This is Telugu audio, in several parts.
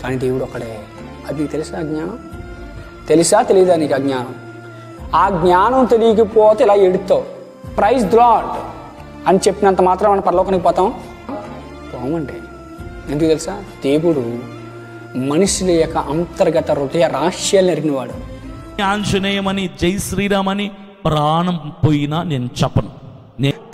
కానీ దేవుడు ఒకడే. అది నీకు తెలుసా? అజ్ఞానం తెలుసా? తెలియదా నీకు అజ్ఞానం? ఆ జ్ఞానం తెలియకపోతే ఇలా ఎడుతావు. ప్రైజ్ ది లార్డ్ అని చెప్పినంత మాత్రం మనం పరలోకానికి పోమండి. ఎందుకు తెలుసా? దేవుడు మనుషుల యొక్క అంతర్గత హృదయ రహస్యాలను ఎరిగినవాడు. ఆంజనేయమని జై శ్రీరామని ప్రాణం పోయినా నేను చెప్పను.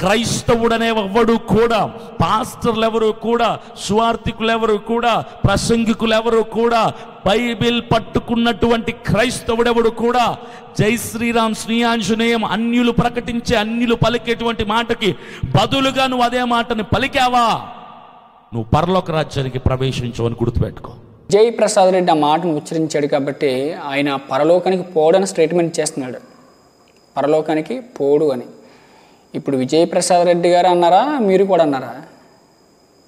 క్రైస్తవుడనే ఎవడు కూడా, పాస్టర్లు ఎవరు కూడా, సువార్థికులు ఎవరు కూడా, ప్రసంగికులు ఎవరు కూడా, బైబిల్ పట్టుకున్నటువంటి క్రైస్తవుడెవడు కూడా జై శ్రీరామ్ శ్రీ ఆంజనేయం అన్యులు ప్రకటించే, అన్యులు పలికేటువంటి మాటకి బదులుగా నువ్వు అదే మాటని పలికావా, నువ్వు పరలోక రాజ్యానికి ప్రవేశించవని గుర్తుపెట్టుకో. జై ప్రసాద్ రెడ్డి ఆ మాటను ఉచ్చరించాడు కాబట్టి ఆయన పరలోకానికి పోడని స్టేట్మెంట్ చేస్తున్నాడు. పరలోకానికి పోడు అని. ఇప్పుడు విజయప్రసాద్ రెడ్డి గారు అన్నారా? మీరు కూడా అన్నారా?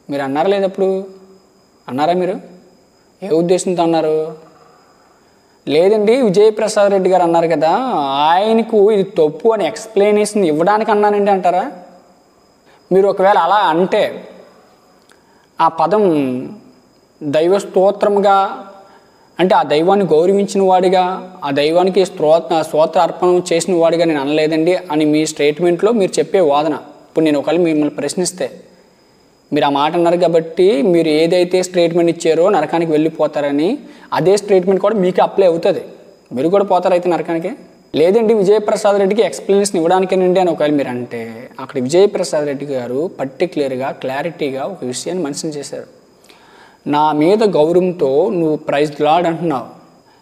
మీరు అన్నారా లేదా? ఇప్పుడు అన్నారా మీరు? ఏ ఉద్దేశంతో అన్నారు? లేదండి, విజయప్రసాద్ రెడ్డి గారు అన్నారు కదా, ఆయనకు ఇది తప్పు అని ఎక్స్ప్లెనేషన్ ఇవ్వడానికి అన్నానండి అంటారా? మీరు ఒకవేళ అలా అంటే ఆ పదం దైవ స్తోత్రంగా, అంటే ఆ దైవాన్ని గౌరవించిన వాడిగా, ఆ దైవానికి స్తోత్ర అర్పణం చేసిన వాడిగా నేను అనలేదండి అని మీ స్టేట్మెంట్లో మీరు చెప్పే వాదన. ఇప్పుడు నేను ఒకవేళ మిమ్మల్ని ప్రశ్నిస్తే మీరు ఆ మాట అన్నారు కాబట్టి మీరు ఏదైతే స్టేట్మెంట్ ఇచ్చారో నరకానికి వెళ్ళిపోతారని, అదే స్టేట్మెంట్ కూడా మీకు అప్లై అవుతుంది. మీరు కూడా పోతారు అయితే నరకానికి. లేదండి విజయప్రసాద్ రెడ్డికి ఎక్స్ప్లెనేషన్ ఇవ్వడానికేనండి అని ఒకవేళ మీరు అంటే, అక్కడ విజయప్రసాద్ రెడ్డి గారు పర్టిక్యులర్గా క్లారిటీగా ఒక విషయాన్ని మెన్షన్ చేశారు. నా మీద గౌరవంతో నువ్వు ప్రైజ్ ది లార్డ్ అంటున్నావు,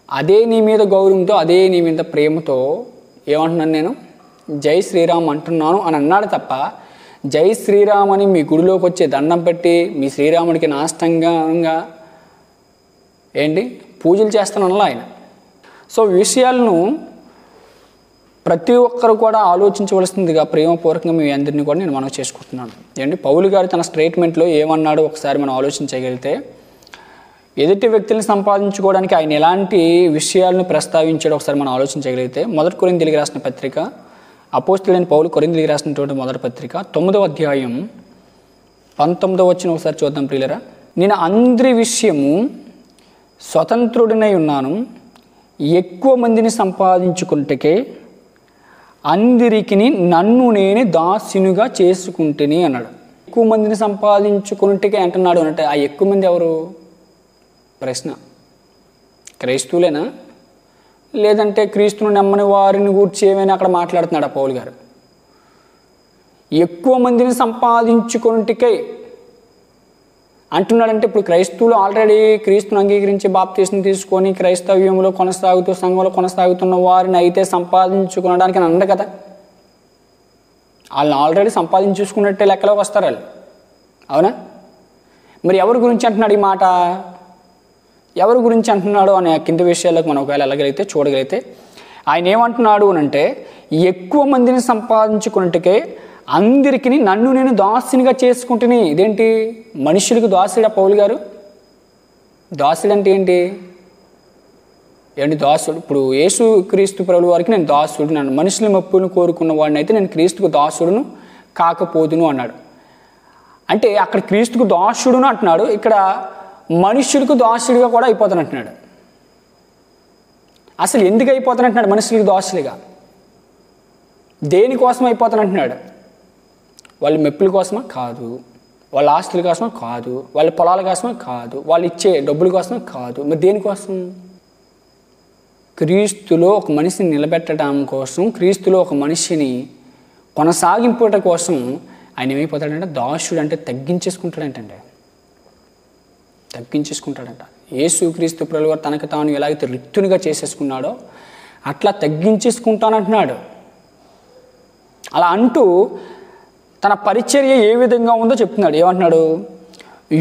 అదే నీ మీద గౌరవంతో, అదే నీ మీద ప్రేమతో ఏమంటున్నాను నేను? జై శ్రీరామ్ అంటున్నాను అని అన్నాడు తప్ప, జై శ్రీరామ్ అని మీ గుడిలోకి వచ్చే దండం పెట్టి మీ శ్రీరాముడికి నాష్టంగా ఏంటి పూజలు చేస్తానన్నా ఆయన. సో విషయాలను ప్రతి ఒక్కరు కూడా ఆలోచించవలసిందిగా ప్రేమపూర్వకంగా మీ అందరినీ కూడా నేను మనవి చేసుకుంటున్నాను. ఏంటి పౌలు గారు తన స్టేట్మెంట్లో ఏమన్నాడో ఒకసారి మనం ఆలోచించగలిగితే, ఎదుటి వ్యక్తులను సంపాదించుకోవడానికి ఆయన ఎలాంటి విషయాలను ప్రస్తావించాడో ఒకసారి మనం ఆలోచించగలిగితే, మొదటి కొరింథీయులకు రాసిన పత్రిక, అపోస్తలుడైన పౌలు కొరింథీయులకు రాసినటువంటి మొదటి పత్రిక 9వ అధ్యాయం 19వ వచనం ఒకసారి చూద్దాం ప్రియులరా. నేను అందరి విషయము స్వతంత్రుడినై ఉన్నాను, ఎక్కువ మందిని సంపాదించుకుంటకే అందరికి నన్ను నేను దాసునిగా చేసుకుంటేని అన్నాడు. ఎక్కువ మందిని సంపాదించుకుంటకే అంటున్నాడు అంటే ఆ ఎక్కువ మంది ఎవరు? ప్రశ్న. క్రైస్తవులేనా? లేదంటే క్రీస్తును నమ్మని వారిని గూర్చి ఏమైనా అక్కడ మాట్లాడుతున్నాడు పౌలు గారు? ఎక్కువ మందిని సంపాదించుకుంటకే అంటున్నాడంటే ఇప్పుడు క్రైస్తవులు ఆల్రెడీ క్రీస్తును అంగీకరించి బాప్తీసం తీసుకొని క్రైస్తవ్యంలో కొనసాగుతూ సంఘంలో కొనసాగుతున్న వారిని అయితే సంపాదించుకోవడానికి అని అన్నారు కదా. వాళ్ళని ఆల్రెడీ సంపాదించుకున్నట్టే లెక్కలోకి వస్తారు వాళ్ళు, అవునా? మరి ఎవరి గురించి అంటున్నాడు ఈ మాట? ఎవరి గురించి అంటున్నాడు అనే కింద విషయాలకు మనం ఒకవేళ వెళ్ళగలిగితే చూడగలిగితే ఆయన ఏమంటున్నాడు అని అంటే, ఎక్కువ మందిని సంపాదించుకున్నట్టుకే అందరికీ నన్ను నేను దాసునిగా చేసుకుంటుని. ఇదేంటి మనుషులకు దాసుడా పౌలు గారు? దాసుడు అంటే ఏంటి? దాసుడు ఇప్పుడు యేసు క్రీస్తు ప్రభువు వారికి నేను దాసుడు, నన్ను మనుషుల మెప్పులను కోరుకున్న వాడిని అయితే నేను క్రీస్తుకు దాసుడును కాకపోదును అన్నాడు. అంటే అక్కడ క్రీస్తుకు దాసుడును అంటున్నాడు, ఇక్కడ మనుషులకు దాసుడిగా కూడా అయిపోతానంటున్నాడు. అసలు ఎందుకు అయిపోతానంటున్నాడు? మనుషులకు దాసులుగా దేనికోసం అయిపోతానంటున్నాడు? వాళ్ళ మెప్పుల కోసమా? కాదు. వాళ్ళ ఆస్తుల కోసమా? కాదు. వాళ్ళ పొలాల కోసమా? కాదు. వాళ్ళు ఇచ్చే డబ్బుల కోసమా? కాదు. మరి దేనికోసం? క్రీస్తులో ఒక మనిషిని నిలబెట్టడం కోసం, క్రీస్తులో ఒక మనిషిని కొనసాగింపుట కోసం ఆయన ఏమైపోతాడంటే దాసుడు. అంటే తగ్గించేసుకుంటాడంటే తగ్గించేసుకుంటాడంట. యేసు క్రీస్తు ప్రభువు వారు తనకు తాను ఎలాగైతే రిక్తునిగా చేసేసుకున్నాడో అట్లా తగ్గించేసుకుంటానంటున్నాడు. అలా అంటూ తన పరిచర్య ఏ విధంగా ఉందో చెప్తున్నాడు. ఏమంటున్నాడు?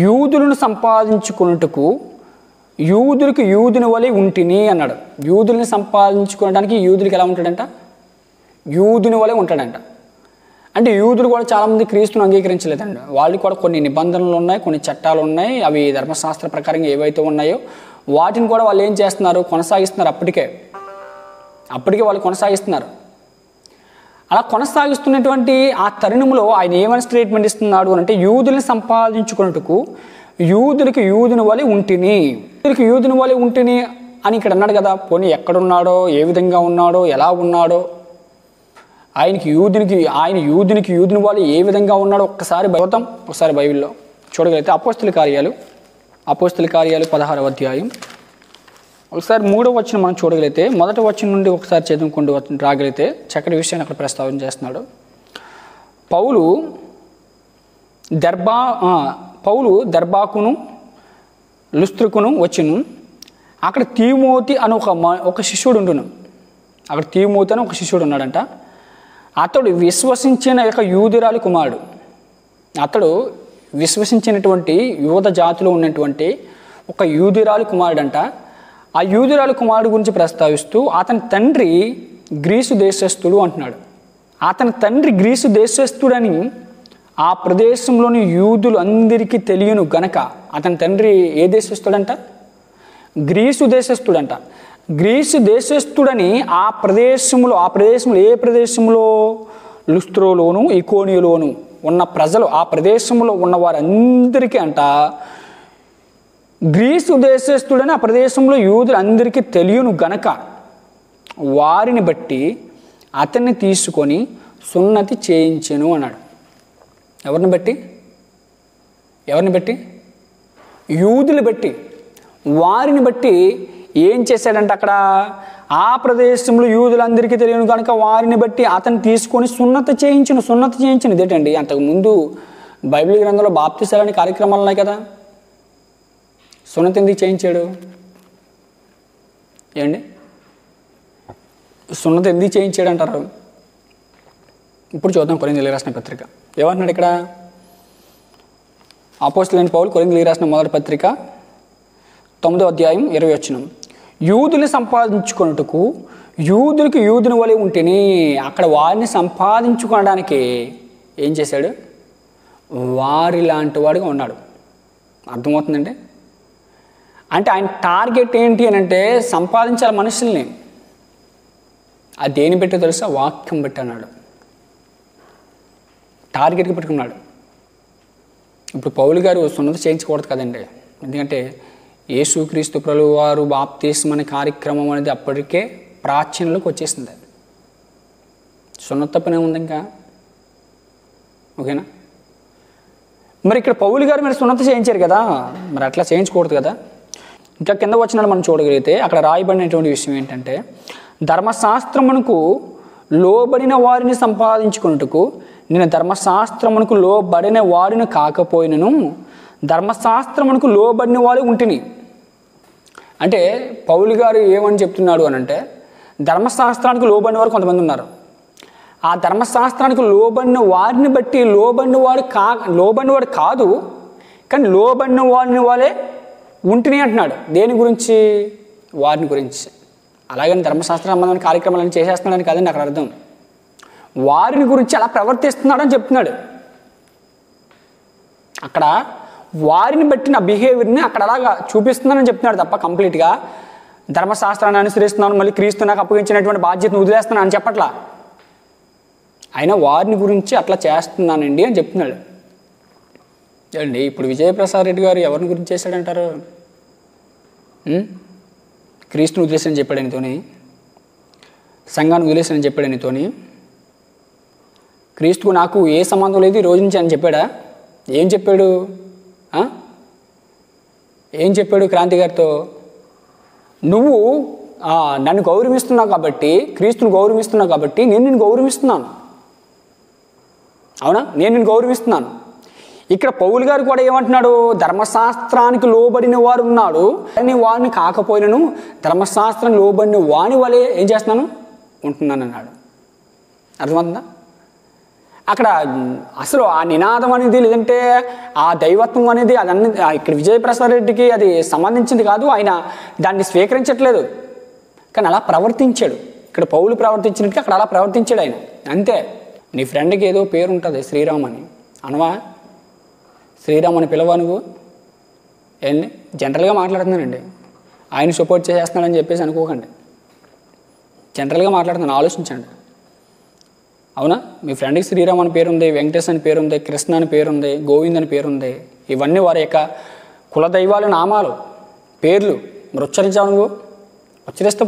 యూదులను సంపాదించుకున్నట్టుకు యూదులకు యూదుని వలె ఉంటిని అన్నాడు. యూదుల్ని సంపాదించుకోవడానికి యూదులకి ఎలా ఉంటాడంట? యూదుని వలె ఉంటాడంట. అంటే యూదులు కూడా చాలామంది క్రీస్తును అంగీకరించలేదండి. వాళ్ళు కూడా కొన్ని నిబంధనలు ఉన్నాయి, కొన్ని చట్టాలు ఉన్నాయి. అవి ధర్మశాస్త్ర ప్రకారంగా ఏవైతే ఉన్నాయో వాటిని కూడా వాళ్ళు ఏం చేస్తున్నారు? కొనసాగిస్తున్నారు. అప్పటికే వాళ్ళు కొనసాగిస్తున్నారు. అలా కొనసాగిస్తున్నటువంటి ఆ తరుణంలో ఆయన ఏమైనా స్టేట్మెంట్ ఇస్తున్నాడు అంటే, యూదుల్ని సంపాదించుకున్నట్టుకు యూదులకి యూదుని వలె ఉంటిని. యూదుని వలె ఉంటేనే అని ఇక్కడ అన్నాడు కదా. పోనీ ఎక్కడున్నాడో, ఏ విధంగా ఉన్నాడో, ఎలా ఉన్నాడో, ఆయన యూదుని వాళ్ళు ఏ విధంగా ఉన్నాడో ఒక్కసారి చూద్దాం. ఒకసారి బైబిల్లో చూడగలిగితే అపోస్తల కార్యాలు 16వ అధ్యాయం ఒకసారి 3వ వచనం మనం చూడగలిగితే, మొదటి వచనం నుండి ఒకసారి చదువుకుంటూ రాగలిగితే చక్కటి విషయాన్ని అక్కడ ప్రస్తావన చేస్తున్నాడు. పౌలు దెర్బాకును లుస్త్రుకును వచ్చును. అక్కడ తీమోతి అని ఒక శిష్యుడు ఉండును. అక్కడ తీమోతి అని ఒక శిష్యుడు ఉన్నాడంట. అతడు విశ్వసించిన యొక్క యూదురాలి కుమారుడు. అతడు విశ్వసించినటువంటి యూద జాతిలో ఉన్నటువంటి ఒక యూదురాలి కుమారుడంట. ఆ యూదురాలి కుమారుడు గురించి ప్రస్తావిస్తూ అతని తండ్రి గ్రీసు దేశస్థుడు అంటున్నాడు. అతని తండ్రి గ్రీసు దేశస్థుడని ఆ ప్రదేశంలోని యూదులు అందరికీ తెలియను గనక అతని తండ్రి ఏ దేశస్థుడంట? గ్రీసు దేశస్థుడంట. గ్రీసు దేశస్థుడని ఆ ప్రదేశంలో ఏ ప్రదేశంలో? లుస్త్రోలోను ఇకోనియోలోను ఉన్న ప్రజలు, ఆ ప్రదేశంలో ఉన్న వారందరికీ అంట గ్రీసు దేశస్థుడని ఆ ప్రదేశంలో యూదులు అందరికీ తెలియను గనక వారిని బట్టి అతన్ని తీసుకొని సున్నతి చేయించెను అన్నాడు. ఎవరిని బట్టి? యూదులు బట్టి, వారిని బట్టి ఏం చేశాడంటే అక్కడ ఆ ప్రదేశంలో యూదులందరికీ తెలియను కనుక వారిని బట్టి అతను తీసుకొని సున్నతి చేయించిన ఇదేంటండి? అంతకుముందు బైబిల్ గ్రంథంలో బాప్తిసాలని కార్యక్రమాలు ఉన్నాయి కదా. సున్నతి ఎందుకు చేయించాడు? ఏమండి, సున్నతి ఎందుకు చేయించాడు అంటారు? ఇప్పుడు చూద్దాం. కొరింథీయులకు రాసిన పత్రిక ఏమంటున్నాడు ఇక్కడ? అపోస్తలుడైన పౌలు కొరింథీయులకు రాసిన మొదటి పత్రిక 9వ అధ్యాయం 20వ వచనం. యూదుని సంపాదించుకొనుటకు యూదులకు యూదుని వలె ఉంటేనే. అక్కడ వారిని సంపాదించుకోవడానికి ఏం చేశాడు? వారి లాంటి వాడుగా ఉన్నాడు. అర్థమవుతుందండి? అంటే ఆయన టార్గెట్ ఏంటి అని అంటే సంపాదించాలి మనుషుల్ని. అది దేని బట్టి తెలుసా? వాక్యం బట్టి అన్నాడు. టార్గెట్కి పెట్టుకున్నాడు. ఇప్పుడు పౌలు గారు సున్నతి చేయించకూడదు కదండి. ఎందుకంటే యేసుక్రీస్తు ప్రభువు వారు బాప్తిస్మం అనే కార్యక్రమం అనేది అప్పటికే ప్రాచీనలోకి వచ్చేసింది. సున్నతి తప్పనే ఉంది ఇంకా. ఓకేనా? మరి ఇక్కడ పౌలు గారు మీరు సున్నతి చేయించారు కదా, మరి అట్లా చేయించకూడదు కదా. ఇంకా కింద వచనాలు మనం చూడగలిగితే అక్కడ రాయబడినటువంటి విషయం ఏంటంటే, ధర్మశాస్త్రమునకు లోబడిన వారిని సంపాదించుకున్నట్టుకు నేను ధర్మశాస్త్రమునకు లోబడిన వారిని కాకపోయినను ధర్మశాస్త్రమునకు లోబడిన వారు ఉంటిని. అంటే పౌలు గారు ఏమని చెప్తున్నాడు అని అంటే, ధర్మశాస్త్రానికి లోబడిన వారు కొంతమంది ఉన్నారు. ఆ ధర్మశాస్త్రానికి లోబడిన వారిని బట్టి లోబడినవాడు కాదు, కానీ లోబడిన వారిని వాళ్ళే ఉంటిని అంటున్నాడు. దేని గురించి? వారిని గురించి. అలాగని ధర్మశాస్త్ర సంబంధమైన కార్యక్రమాలను చేసేస్తున్నాడని కాదండి అక్కడ అర్థం. వారిని గురించి అలా ప్రవర్తిస్తున్నాడని చెప్తున్నాడు. అక్కడ వారిని బట్టి నా బిహేవియర్ని అక్కడ అలాగా చూపిస్తున్నానని చెప్తున్నాడు తప్ప కంప్లీట్గా ధర్మశాస్త్రాన్ని అనుసరిస్తున్నాను మళ్ళీ క్రీస్తు నాకు అప్పగించినటువంటి బాధ్యతను వదిలేస్తున్నాను అని చెప్పట్లా. అయినా వారిని గురించి అట్లా చేస్తున్నానండి అని చెప్తున్నాడు. చూడండి, ఇప్పుడు విజయప్రసాద్ రెడ్డి గారు ఎవరిని గురించి చేశాడంటారు? క్రీస్తుని వదిలేసని చెప్పాడు నీతోని, సంఘాన్ని వదిలేసని చెప్పాడు నీతోని, క్రీస్తుకు నాకు ఏ సంబంధం లేదు ఈ రోజు నుంచి అని చెప్పాడా? ఏం చెప్పాడు? క్రాంతి గారితో? నువ్వు నన్ను గౌరవిస్తున్నావు కాబట్టి, క్రీస్తుని గౌరవిస్తున్నావు కాబట్టి నేను నిన్ను గౌరవిస్తున్నాను. అవునా? నేను నిన్ను గౌరవిస్తున్నాను. ఇక్కడ పౌలు గారు కూడా ఏమంటున్నాడు? ధర్మశాస్త్రానికి లోబడిన వారు ఉన్నాడు, కానీ వారిని కాకపోయినను ధర్మశాస్త్రానికి లోబడిన వాని వలె ఏం చేస్తున్నాను? ఉంటున్నాను అన్నాడు. అర్థమవుతుందా? అక్కడ అసలు ఆ నినాదం అనేది లేదంటే ఆ దైవత్వం అనేది అదన్నీ ఇక్కడ విజయప్రసాద్ రెడ్డికి అది సంబంధించింది కాదు. ఆయన దాన్ని స్వీకరించట్లేదు, కానీ అలా ప్రవర్తించాడు. ఇక్కడ పౌలు ప్రవర్తించినట్టుగా అక్కడ అలా ప్రవర్తించాడు ఆయన. అంతే. నీ ఫ్రెండ్కి ఏదో పేరు ఉంటుంది శ్రీరామ్ అని, అనవా? శ్రీరామ్ అని పిలవా నువ్వు? ఏంటి జనరల్గా మాట్లాడుతున్నానండి, ఆయన సపోర్ట్ చేసేస్తున్నాడని చెప్పేసి అనుకోకండి. జనరల్గా మాట్లాడుతున్నాను, ఆలోచించండి. అవునా? మీ ఫ్రెండ్కి శ్రీరామ్ అని పేరుంది, వెంకటేష్ అని పేరుంది, కృష్ణ అని పేరుంది, గోవింద్ అని పేరుంది. ఇవన్నీ వారి యొక్క కులదైవాల నామాలు. పేర్లు మరి ఉచ్చరించావు నువ్వు? ఉచ్చరిస్తూ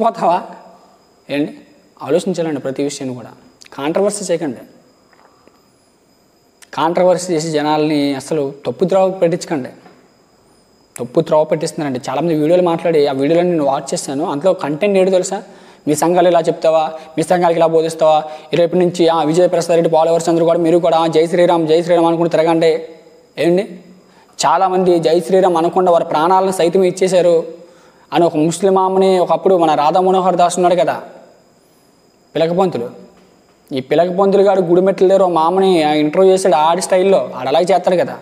పోతావా ఏంటి? ఆలోచించాలండి ప్రతి విషయాన్ని కూడా. కాంట్రవర్సీ చేయకండి. కాంట్రవర్సీ చేసి జనాల్ని అసలు తప్పు త్రోవ పెట్టిస్తున్నారండి. చాలామంది వీడియోలు మాట్లాడి ఆ వీడియోలో నేను వాచ్ చేశాను. అందులో కంటెంట్ ఏంటో తెలుసా? మీ సంఘాలు ఇలా చెప్తావా, మీ సంఘాలకి ఇలా బోధిస్తావా, రేపు నుంచి విజయప్రసాద్ రెడ్డి ఫాలోవర్స్ అందరూ కూడా మీరు కూడా జై శ్రీరామ్ అనుకుని తిరగండి. ఏంటి? చాలామంది జై శ్రీరామ్ అనకుండా వారి ప్రాణాలను సైతం ఇచ్చేశారు అని ఒక ముస్లిం ఆమెని ఒకప్పుడు మన రాధా మనోహర్ దాస్ ఉన్నాడు కదా, పిలకపంతులు. ఈ పిలకపంతులు గారు గుడిమెట్లు లేరు మామని ఇంటర్వ్యూ చేశాడు ఆడి స్టైల్లో. ఆడు అలాగే చేస్తాడు కదా.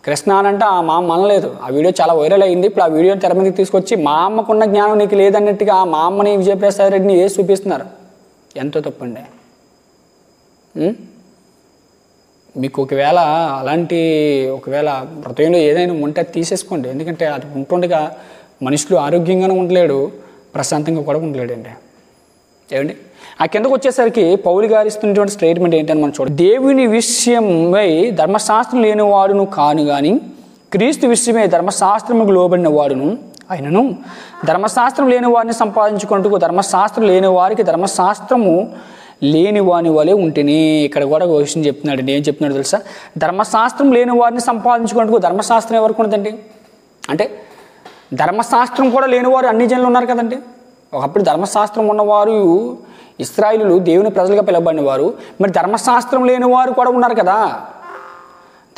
కృష్ణ అనంటే ఆ మా అమ్మ అనలేదు. ఆ వీడియో చాలా వైరల్ అయింది. ఇప్పుడు ఆ వీడియోని తెర మీదకి తీసుకొచ్చి మా అమ్మకున్న జ్ఞానం నీకు లేదన్నట్టుగా మా అమ్మని విజయప్రసాద్ రెడ్డిని వేసి చూపిస్తున్నారు. ఎంతో తప్పండి. మీకు ఒకవేళ హృదయంలో ఏదైనా ఉంటే తీసేసుకోండి. ఎందుకంటే అది ఉంటుండగా మనుషులు ఆరోగ్యంగానే ఉండలేడు, ప్రశాంతంగా కూడా ఉండలేడండి. ఏమండి? ఆ కిందకు వచ్చేసరికి పౌలు గారు ఇస్తున్నటువంటి స్టేట్మెంట్ ఏంటని మనం చూడండి. దేవుని విషయమై ధర్మశాస్త్రం లేనివాడును కాను గాని క్రీస్తు విషయమై ధర్మశాస్త్రముకు లోబడిన వాడును అయినను ధర్మశాస్త్రం లేని వారిని సంపాదించుకుంటూ ధర్మశాస్త్రం లేని వారికి ధర్మశాస్త్రము లేని వాని వలె ఉంటేనే. ఇక్కడ కూడా ఒక విషయం చెప్తున్నాడు. ఏం చెప్తున్నాడు తెలుసా? ధర్మశాస్త్రం లేని వారిని సంపాదించుకుంటూ ధర్మశాస్త్రం ఎవరికి ఉండదండి? అంటే ధర్మశాస్త్రం కూడా లేనివారు అన్ని జనులు ఉన్నారు కదండి. ఒకప్పుడు ధర్మశాస్త్రం ఉన్నవారు ఇశ్రాయేలీయులు దేవుని ప్రజలుగా పిలువబడిన వారు. మరి ధర్మశాస్త్రం లేని వారు కూడా ఉన్నారు కదా.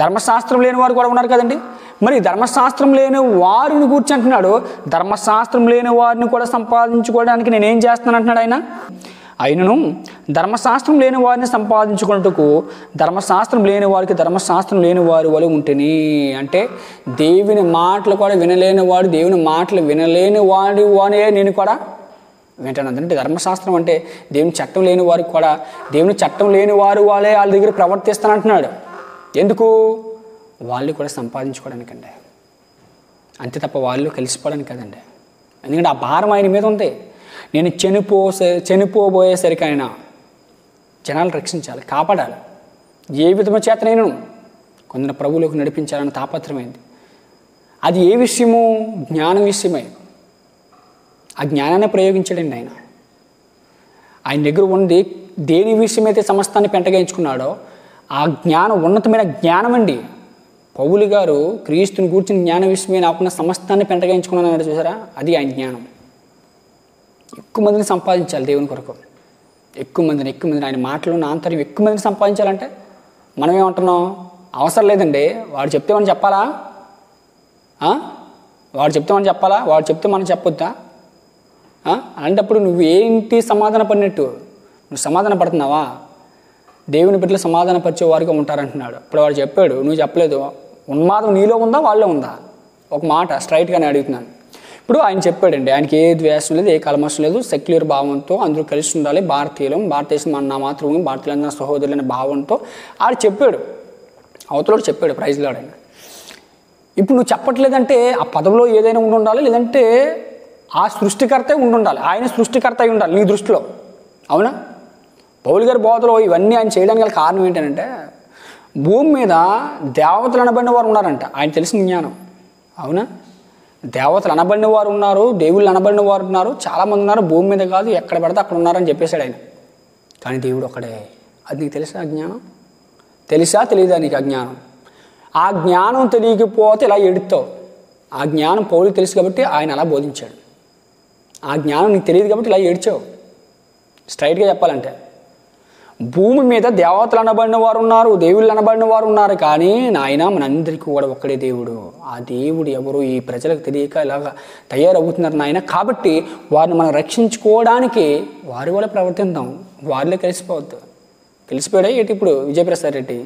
ధర్మశాస్త్రం లేని వారు కూడా ఉన్నారు కదండి. మరి ధర్మశాస్త్రం లేని వారిని కూర్చి అంటున్నాడు, ధర్మశాస్త్రం లేని వారిని కూడా సంపాదించుకోవడానికి నేనేం చేస్తున్నాను అంటున్నాడు ఆయన. అయినను ధర్మశాస్త్రం లేని వారిని సంపాదించుకుంటూ ధర్మశాస్త్రం లేని వారికి ధర్మశాస్త్రం లేని వారి వలె ఉంటేని. అంటే దేవుని మాటలు కూడా వినలేని వాడు, దేవుని మాటలు వినలేని వాడి వానే నేను కూడా వింటాను. అంటే ధర్మశాస్త్రం అంటే దేవుని చట్టం లేని వారికి కూడా దేవుని చట్టం లేని వారు వాళ్ళే వాళ్ళ దగ్గర ప్రవర్తిస్తానంటున్నాడు. ఎందుకు? వాళ్ళు కూడా సంపాదించుకోవడానికండి, అంతే తప్ప వాళ్ళు కలిసిపోవడానికి కదండి. ఎందుకంటే ఆ భారం ఆయన మీద ఉంది. నేను చనిపోబోయేసరికి ఆయన జనాలు రక్షించాలి, కాపాడాలి. ఏ విధమ చేత నేను కొందరు ప్రభువులకు నడిపించాలని తాపత్రమైంది. అది ఏ విషయము? జ్ఞానం విషయమై. ఆ జ్ఞానాన్ని ప్రయోగించాడండి ఆయన. ఆయన దగ్గర ఉంది దేని విషయమైతే సమస్తాన్ని పెంటగించుకున్నాడో ఆ జ్ఞానం ఉన్నతమైన జ్ఞానం అండి. పౌలు గారు క్రీస్తుని కూర్చుని జ్ఞాన విషయమే నాకున్న సమస్తాన్ని పెంటగించుకున్నాడు చూసారా, అది ఆయన జ్ఞానం. ఎక్కువ మందిని సంపాదించాలి దేవుని కొరకు, ఎక్కువ మందిని ఆయన మాటలు ఆంతర్యం ఎక్కువ మందిని సంపాదించాలంటే మనం ఏమంటున్నాం? అవసరం లేదండి, వాడు చెప్తే మనం చెప్పాలా? వాడు చెప్తే మనం చెప్పొద్దా? అలాంటప్పుడు నువ్వు ఏంటి సమాధాన పడినట్టు? నువ్వు సమాధాన పడుతున్నావా? దేవుని బిడ్డలు సమాధాన పరిచే వారిగా ఉంటారంటున్నాడు. ఇప్పుడు వాడు చెప్పాడు, నువ్వు చెప్పలేదు. ఉన్మాదం నీలో ఉందా వాళ్ళలో ఉందా? ఒక మాట స్ట్రైట్గానే అడుగుతున్నాను. ఇప్పుడు ఆయన చెప్పాడండి, ఆయనకి ఏ ద్వేషం లేదు, ఏ కల్మషం లేదు, సెక్యులర్ భావంతో అందరూ కలిసి ఉండాలి, భారతదేశం నా మాతృభూమి, భారతీయులందరూ సహోదరులైన భావంతో ఆడు చెప్పాడు. అవతలోడు చెప్పాడు, ప్రైజ్ లార్డ్ ఆయన. ఇప్పుడు నువ్వు చెప్పట్లేదంటే ఆ పదవిలో ఏదైనా ఉండాలి, లేదంటే ఆ సృష్టికర్తే ఉండాలి. ఆయన సృష్టికర్త అయి ఉండాలి నీ దృష్టిలో. అవునా? పౌలు గారి బోధలో ఇవన్నీ ఆయన చేయడానికి గల కారణం ఏంటంటే భూమి మీద దేవతలు అనబడిన వారు ఉన్నారంట. ఆయన తెలిసిన జ్ఞానం. అవునా? దేవతలు అనబడిన వారు ఉన్నారు, దేవుళ్ళు అనబడిన వారు ఉన్నారు, చాలామంది ఉన్నారు. భూమి మీద కాదు, ఎక్కడ పడితే అక్కడ ఉన్నారని చెప్పేశాడు ఆయన. కానీ దేవుడు ఒకడే. అది నీకు తెలుసా? ఆ జ్ఞానం తెలుసా? తెలియదా నీకు ఆ జ్ఞానం? ఆ జ్ఞానం తెలియకపోతే ఇలా ఎడుతావు. ఆ జ్ఞానం పౌలుకి తెలుసు కాబట్టి ఆయన అలా బోధించాడు. ఆ జ్ఞానం నీకు తెలియదు కాబట్టి ఇలా ఏడ్చావు. స్ట్రైట్గా చెప్పాలంటే భూమి మీద దేవతలు అనబడిన వారు ఉన్నారు, దేవుళ్ళు అనబడిన వారు ఉన్నారు, కానీ నాయన మనందరికీ కూడా ఒక్కడే దేవుడు. ఆ దేవుడు ఎవరు ఈ ప్రజలకు తెలియక ఇలాగా తయారవుతున్నారు నాయన. కాబట్టి వారిని మనం రక్షించుకోవడానికి వారి వల్ల ప్రవర్తిద్దాం, వారిలో కలిసిపోవద్దు. కలిసిపోయాడా ఏంటి ఇప్పుడు విజయప్రసాద్ రెడ్డి?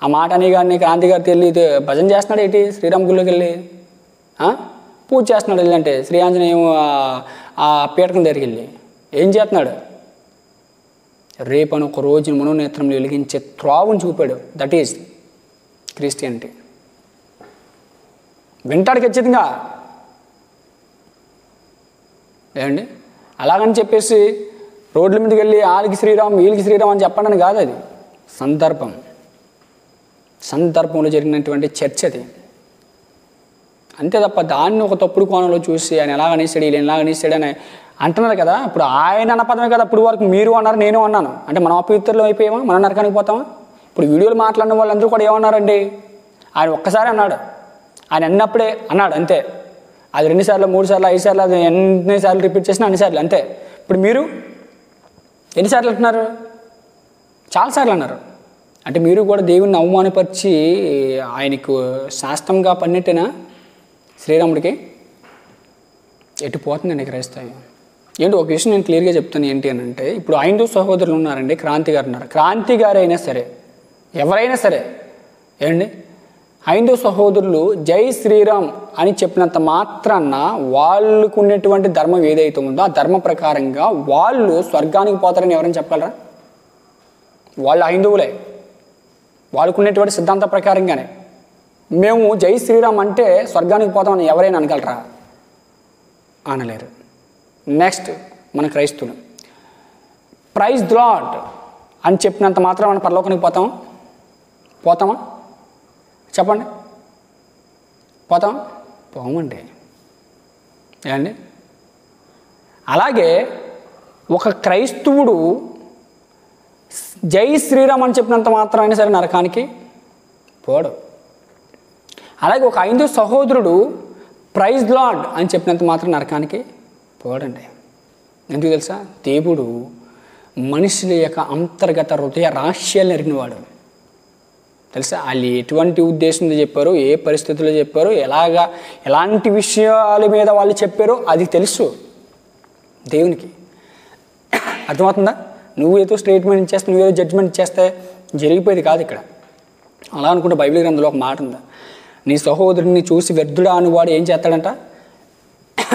ఆ మాట అని కానీ క్రాంతి గారు వెళ్ళి భజన చేస్తున్నాడు ఏంటి? శ్రీరామ్ గుళ్ళోకి వెళ్ళి పూజ చేస్తున్నాడు. వెళ్ళంటే శ్రీ ఆంజనేయం ఆ పీఠకం దగ్గరికి వెళ్ళి ఏం చేస్తున్నాడు? రేపని ఒక రోజు మనోనేత్రంలో వెలిగించే త్రోవను చూపాడు. That is Christianity. వింటాడు ఖచ్చితంగా. ఏమండి? అలాగని చెప్పేసి రోడ్ల మీదకి వెళ్ళి వాళ్ళకి శ్రీరామ్ వీళ్ళకి శ్రీరామ్ అని చెప్పండి కాదు. అది సందర్భంలో జరిగినటువంటి చర్చ అది. అంతే తప్ప దాన్ని ఒక తప్పుడు కోణంలో చూసి ఆయన ఎలాగ అనేసాడు వీళ్ళు ఎలాగ అనేసాడు అని అంటున్నారు కదా. ఇప్పుడు ఆయన అన్న పదమే కదా ఇప్పుడు వరకు మీరు అన్నారు నేను అన్నాను అంటే మనం అపవిత్రులు అయిపోయామా, మనం నరకానికి పోతామా? ఇప్పుడు వీడియోలు మాట్లాడిన వాళ్ళందరూ కూడా ఏమన్నారండి, ఆయన ఒక్కసారి అన్నాడు, ఆయన అన్నప్పుడే అన్నాడు అంతే. అది 2 సార్లు 3 సార్లు 5 సార్లు అది ఎన్నిసార్లు రిపీట్ చేసినా అన్నిసార్లు అంతే. ఇప్పుడు మీరు ఎన్నిసార్లు అంటున్నారు? చాలాసార్లు అన్నారు. అంటే మీరు కూడా దేవుణ్ణి అవమానపరిచి ఆయనకు శాస్త్రంగా పన్నెట్టినా శ్రీరాముడికి ఎటు పోతుందండి క్రైస్తవ్యం. ఏంటి ఒక విషయం నేను క్లియర్గా చెప్తాను ఏంటి అని అంటే, ఇప్పుడు హైందవ సహోదరులు ఉన్నారండి, క్రాంతి గారు ఉన్నారు. క్రాంతి గారు అయినా సరే ఎవరైనా సరే ఏండి హైందవ సహోదరులు జై శ్రీరామ్ అని చెప్పినంత మాత్రాన వాళ్ళకు ఉన్నటువంటి ధర్మం ఏదైతే ఉందో ఆ ధర్మ ప్రకారంగా వాళ్ళు స్వర్గానికి పోతారని ఎవరైనా చెప్పగలరా? వాళ్ళు హైందవులే, వాళ్ళకు ఉన్నటువంటి సిద్ధాంత ప్రకారంగానే మేము జై శ్రీరామ్ అంటే స్వర్గానికి పోతామని ఎవరైనా అనగలరా? అనలేరు. నెక్స్ట్ మన క్రైస్తవులు ప్రైజ్ ది లార్డ్ అని చెప్పినంత మాత్రం మనం పరలోకానికి పోతామా చెప్పండి? పోతాం? పోమండి. ఏమండి? అలాగే ఒక క్రైస్తవుడు జై శ్రీరామ్ అని చెప్పినంత మాత్రం అయినా సరే నరకానికి పోడు. అలాగే ఒక హైందవ సహోదరుడు ప్రైజ్ లార్డ్ అని చెప్పినంత మాత్రం నరకానికి పోడండి. ఎందుకు తెలుసా? దేవుడు మనుషుల యొక్క అంతర్గత హృదయ రహస్యాలు ఎరిగినవాడు. తెలుసా? వాళ్ళు ఎటువంటి ఉద్దేశంతో చెప్పారు, ఏ పరిస్థితుల్లో చెప్పారు, ఎలాంటి విషయాల మీద వాళ్ళు చెప్పారో అది తెలుసు దేవునికి. అర్థమవుతుందా? నువ్వు ఏదో స్టేట్మెంట్ ఇచ్చేస్తే, నువ్వేదో జడ్జిమెంట్ ఇచ్చేస్తే జరిగిపోయేది కాదు ఇక్కడ. అలా అనుకుంటే బైబిల్ గ్రంథంలో ఒక మాట ఉందా, నీ సహోదరుని చూసి వ్యర్థుడా అనువాడు ఏం చేస్తాడంట?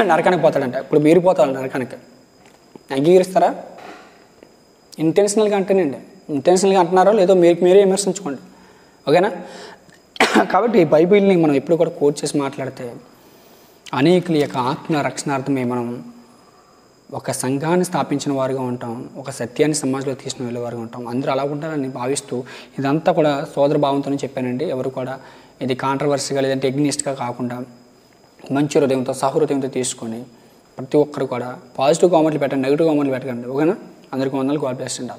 నరకానికి పోతాడంట. ఇప్పుడు మీరు పోతారు నరకానికి, అంగీకరిస్తారా? ఇంటెన్షనల్గా అంటేనండి, ఇంటెన్షనల్గా అంటున్నారో లేదో మీరే విమర్శించుకోండి, ఓకేనా? కాబట్టి బైబిల్ని మనం ఎప్పుడు కూడా కోట్ చేసి మాట్లాడితే అనేకుల యొక్క ఆత్మ రక్షణార్థమే మనం ఒక సంఘాన్ని స్థాపించిన వారుగా ఉంటాం, ఒక సత్యాన్ని సమాజంలో తీసుకుని వెళ్ళే వారుగా ఉంటాం. అందరూ అలా ఉంటారని భావిస్తూ ఇదంతా కూడా సోదర భావంతోనే చెప్పానండి. ఎవరు కూడా ఇది కాంట్రవర్సీగా లేదంటే ఎగ్నిస్ట్గా కాకుండా మంచి హృదయంతో సహృదయంతో తీసుకొని ప్రతి ఒక్కరు కూడా పాజిటివ్ కామెంట్లు పెట్టండి, నెగిటివ్ కామెంట్లు పెట్టకండి, ఓకేనా? అందరికీ వందలు. గాడ్ బ్లెస్ అండి.